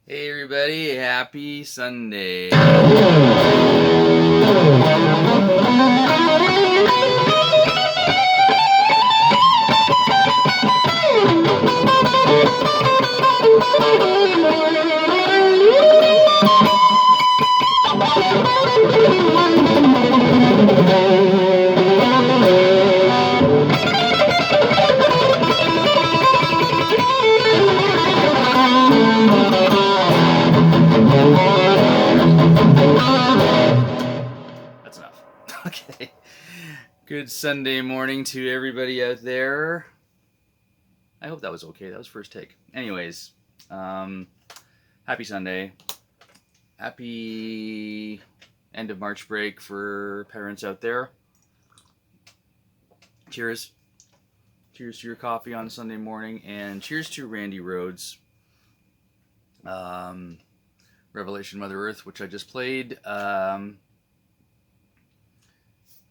Hey everybody, happy Sunday. That's enough. Okay. Good Sunday morning to everybody out there. I hope that was okay. That was first take. Anyways, happy Sunday. Happy end of March break for parents out there. Cheers. Cheers to your coffee on Sunday morning, and cheers to Randy Rhoads. Revelation Mother Earth, which I just played off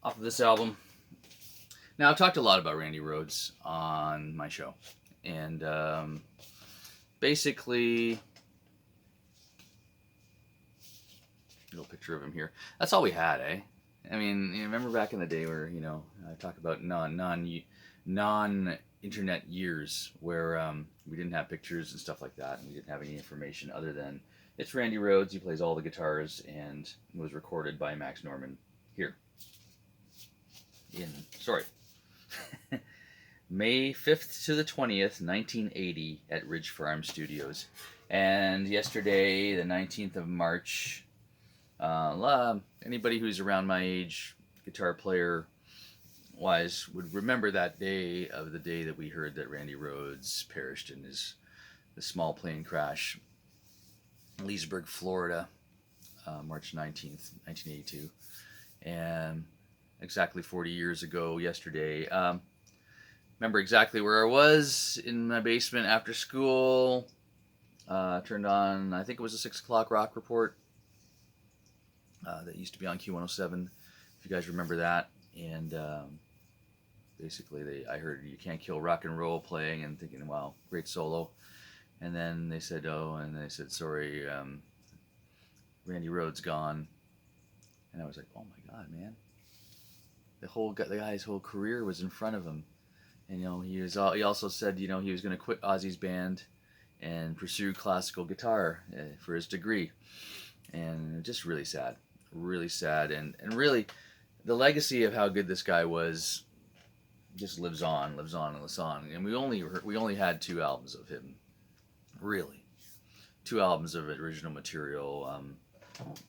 of this album. Now, I've talked a lot about Randy Rhoads on my show, and basically, a little picture of him here. That's all we had, eh? I mean, you remember back in the day where I talk about non-internet years where we didn't have pictures and stuff like that, and we didn't have any information other than it's Randy Rhoads. He plays all the guitars and was recorded by Max Norman here in May 5th to the 20th, 1980 at Ridge Farm Studios. And yesterday, the 19th of March, anybody who's around my age, guitar player wise, would remember that day of the day that we heard that Randy Rhoads perished in the small plane crash, Leesburg, Florida, March 19th, 1982. And exactly 40 years ago yesterday. Remember exactly where I was in my basement after school. Turned on, I think it was a 6 o'clock rock report that used to be on Q107, if you guys remember that. And basically, I heard You Can't Kill Rock and Roll playing and thinking, wow, great solo. And then they said, sorry, Randy Rhoads gone. And I was like, oh my God, man. The guy's whole career was in front of him. And he also said he was going to quit Ozzy's band and pursue classical guitar for his degree. And just really sad, and really the legacy of how good this guy was just lives on. And we only had 2 albums of him, really, 2 albums of original material.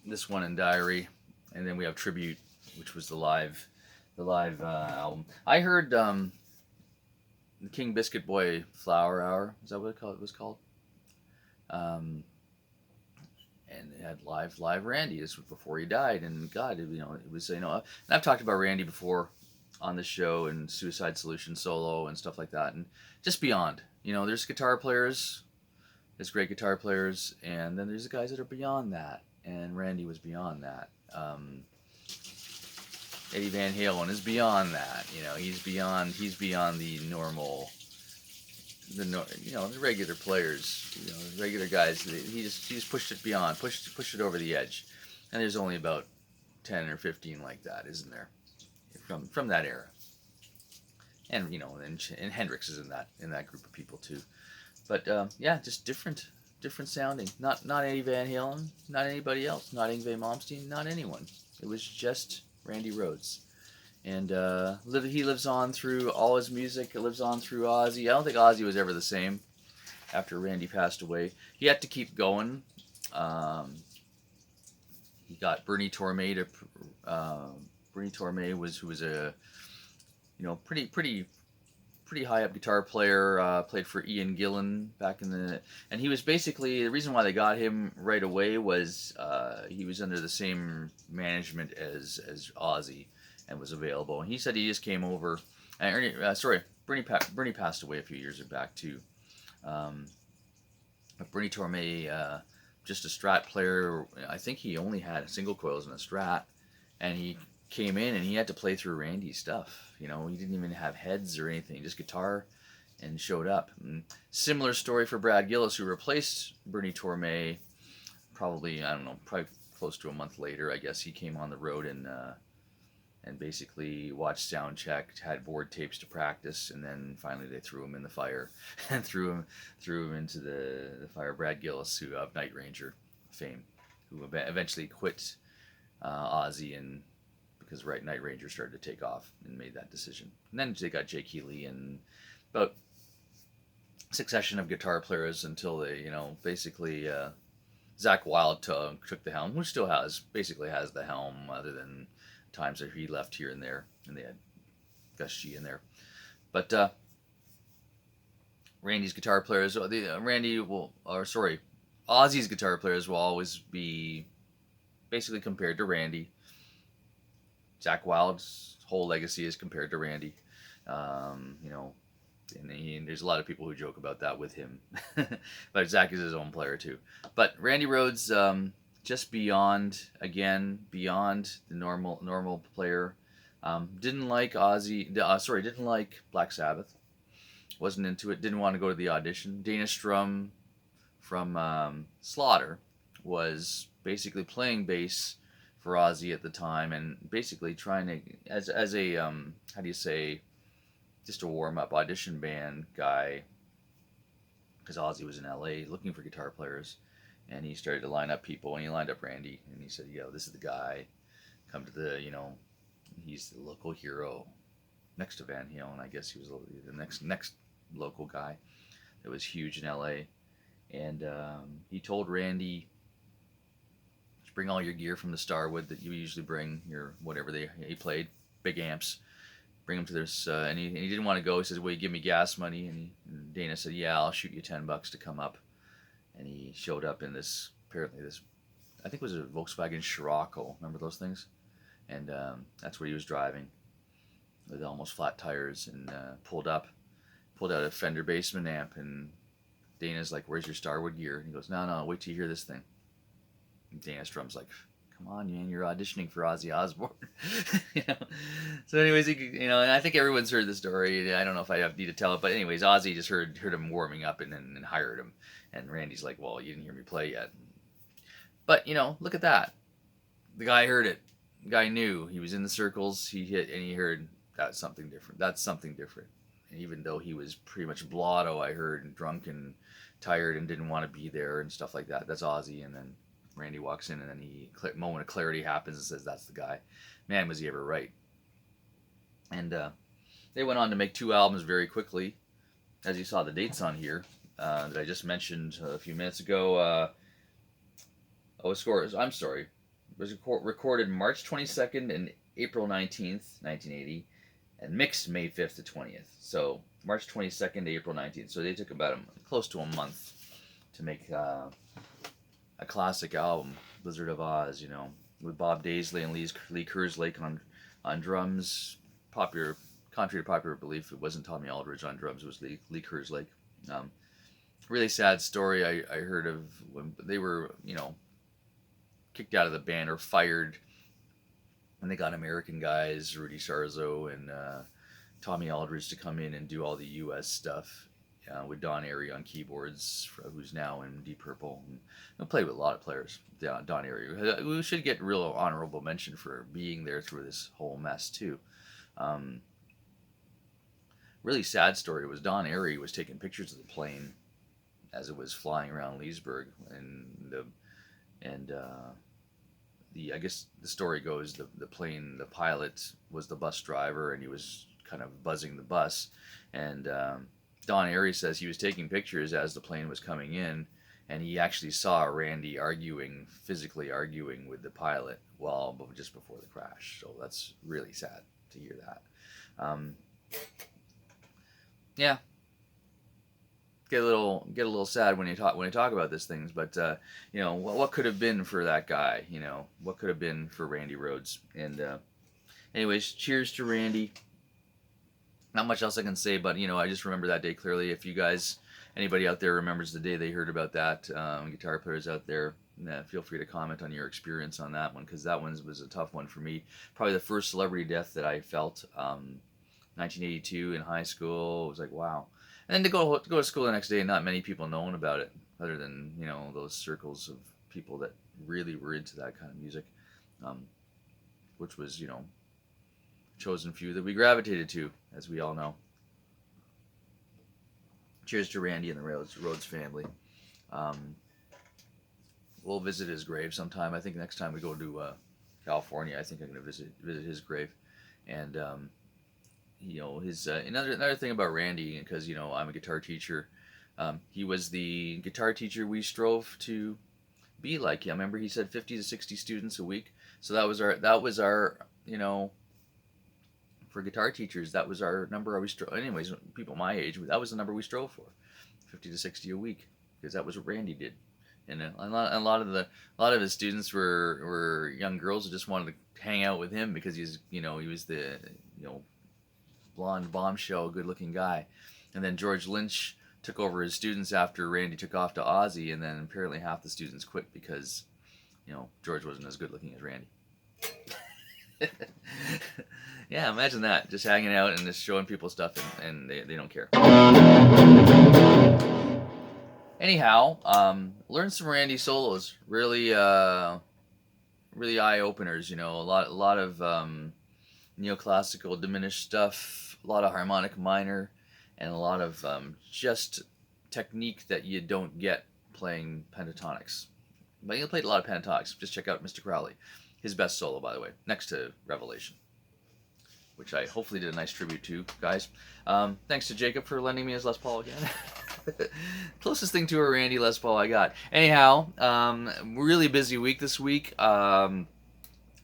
This one and Diary, and then we have Tribute, which was the live album. I heard the King Biscuit Boy Flower Hour. Is that what it was called? And it had live Randy. This was before he died, and God, it was and I've talked about Randy before on the show and Suicide Solution solo and stuff like that, and just beyond. There's guitar players, there's great guitar players, and then there's the guys that are beyond that, and Randy was beyond that. Eddie Van Halen is beyond that. He's beyond the normal, the regular players, the regular guys. He just pushed it beyond, pushed it over the edge. And there's only about 10 or 15 like that, isn't there? From that era. And and Hendrix is in that group of people too. But just different sounding. Not Eddie Van Halen, not anybody else, not Yngwie Malmsteen, not anyone. It was just Randy Rhoads. And he lives on through all his music. It lives on through Ozzy. I don't think Ozzy was ever the same after Randy passed away. He had to keep going. He got Bernie Torme to. Bernie Torme who was a pretty high up guitar player. Played for Ian Gillan back in the. And he was basically the reason why they got him right away was he was under the same management as Ozzy. And was available, and he said he just came over. Bernie passed away a few years back too. But Bernie Torme, just a Strat player. I think he only had single coils in a Strat, and he came in and he had to play through Randy's stuff. He didn't even have heads or anything, just guitar, and showed up. And similar story for Brad Gillis, who replaced Bernie Torme. Probably, I don't know, probably close to a month later, I guess he came on the road and basically watched sound check, had board tapes to practice, and then finally they threw him in the fire and threw him into the fire. Brad Gillis, who of Night Ranger fame, who eventually quit Ozzy and because Night Ranger started to take off and made that decision. And then they got Jake Healy and about succession of guitar players until they, basically Zakk Wylde took the helm, who still basically has the helm, other than times that he left here and there, and they had Gus G in there. But Randy's guitar players, Ozzy's guitar players will always be basically compared to Randy. Zakk Wylde's whole legacy is compared to Randy. And there's a lot of people who joke about that with him. But Zakk is his own player too. But Randy Rhoads, just beyond the normal player. Didn't like didn't like Black Sabbath. Wasn't into it. Didn't want to go to the audition. Dana Strum from Slaughter was basically playing bass for Ozzy at the time, and basically trying to, as a how do you say, just a warm-up audition band guy, because Ozzy was in LA looking for guitar players, and he started to line up people, and he lined up Randy, and he said, this is the guy, come to the, he's the local hero, next to Van Halen. I guess he was the next local guy that was huge in LA, and he told Randy, bring all your gear from the Starwood that you usually bring, your whatever he played, big amps, bring them to this, and he didn't want to go. He says, "Will you give me gas money?" And Dana said, "Yeah, I'll shoot you $10 to come up." And he showed up in apparently this, I think it was a Volkswagen Scirocco. Remember those things? And that's what he was driving, with almost flat tires, and pulled out a Fender Bassman amp, and Dana's like, "Where's your Starwood gear?" And he goes, "No, wait till you hear this thing." Dana Strum's like, "Come on, man, you're auditioning for Ozzy Osbourne." So anyways, and I think everyone's heard the story. I don't know if I need to tell it, but anyways, Ozzy just heard him warming up and hired him. And Randy's like, "Well, you didn't hear me play yet." But, look at that. The guy heard it. The guy knew. He was in the circles. He hit, and he heard, that's something different. That's something different. And even though he was pretty much blotto, I heard, and drunk and tired and didn't want to be there and stuff like that. That's Ozzy. And then Randy walks in, and then moment of clarity happens and says, "That's the guy." Man, was he ever right. And they went on to make 2 albums very quickly, as you saw the dates on here that I just mentioned a few minutes ago. I'm sorry. It was recorded March 22nd and April 19th, 1980, and mixed May 5th to 20th. So March 22nd to April 19th. So they took about close to a month to make a classic album, Blizzard of Oz, with Bob Daisley and Lee Kerslake on drums. Contrary to popular belief, it wasn't Tommy Aldridge on drums, it was Lee Kerslake. Really sad story I heard of when they were, kicked out of the band or fired, and they got American guys, Rudy Sarzo and Tommy Aldridge, to come in and do all the U.S. stuff. With Don Airey on keyboards, who's now in Deep Purple. And played with a lot of players. Don Airey. We should get real honorable mention for being there through this whole mess too. Really sad story was Don Airey was taking pictures of the plane as it was flying around Leesburg, and I guess the story goes the pilot was the bus driver, and he was kind of buzzing the bus, and Don Airey says he was taking pictures as the plane was coming in, and he actually saw Randy physically arguing with the pilot just before the crash. So that's really sad to hear that. Yeah, get a little sad when you talk about these things. But what could have been for that guy? What could have been for Randy Rhoads? And anyways, cheers to Randy. Not much else I can say, but I just remember that day clearly. If you guys, anybody out there remembers the day they heard about that, guitar players out there, feel free to comment on your experience on that one, because that one was a tough one for me. Probably the first celebrity death that I felt. 1982 in high school. It was like, wow. And then to go to school the next day, not many people knowing about it, other than those circles of people that really were into that kind of music, which was chosen few that we gravitated to, as we all know. Cheers to Randy and the Rhoads family. We'll visit his grave sometime. I think next time we go to California, I think I'm going to visit his grave. And his another thing about Randy, because I'm a guitar teacher. He was the guitar teacher we strove to be like. I remember he said 50 to 60 students a week. So that was our for guitar teachers, that was our number. Anyways, people my age, that was the number we strove for, 50 to 60 a week, because that was what Randy did. And a lot of his students were young girls who just wanted to hang out with him because he was the blonde bombshell, good-looking guy. And then George Lynch took over his students after Randy took off to Aussie, and then apparently half the students quit because George wasn't as good-looking as Randy. Yeah, imagine that, just hanging out and just showing people stuff, and they don't care. Anyhow, learn some Randy solos. Really eye openers. A lot of neoclassical diminished stuff, a lot of harmonic minor, and a lot of just technique that you don't get playing pentatonics. But you played a lot of pentatonics. Just check out Mr. Crowley, his best solo, by the way, next to Revelation, which I hopefully did a nice tribute to, guys. Thanks to Jacob for lending me his Les Paul again. Closest thing to a Randy Les Paul I got. Anyhow, really busy week this week.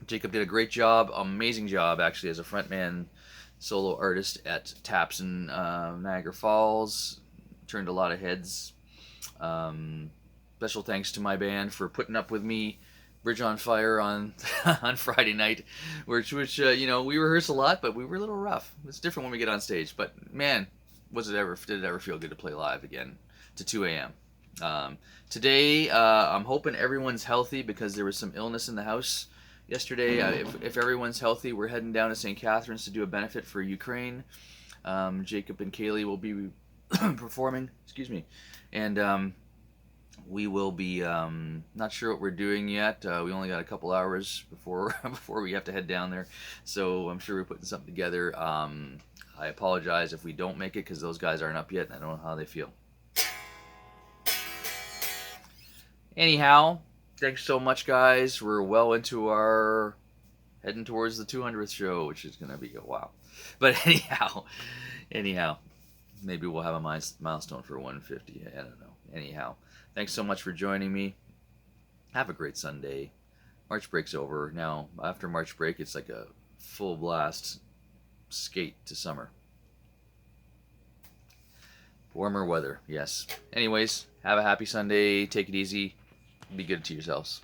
Jacob did a great job, amazing job actually, as a frontman solo artist at Taps in Niagara Falls. Turned a lot of heads. Special thanks to my band for putting up with me. Bridge on Fire on on Friday night, which we rehearse a lot, but we were a little rough. It's different when we get on stage, but man, did it ever feel good to play live again to 2 a.m. Today, I'm hoping everyone's healthy because there was some illness in the house yesterday. If everyone's healthy, we're heading down to St. Catharines to do a benefit for Ukraine. Jacob and Kaylee will be performing, and we will be not sure what we're doing yet. We only got a couple hours before we have to head down there, so I'm sure we're putting something together. I apologize if we don't make it because those guys aren't up yet and I don't know how they feel. Anyhow, thanks so much, guys. We're well into our heading towards the 200th show, which is going to be a while. But anyhow, maybe we'll have a milestone for 150. I don't know. Anyhow, thanks so much for joining me. Have a great Sunday. March break's over. Now, after March break, it's like a full blast skate to summer. Warmer weather, yes. Anyways, have a happy Sunday. Take it easy. Be good to yourselves.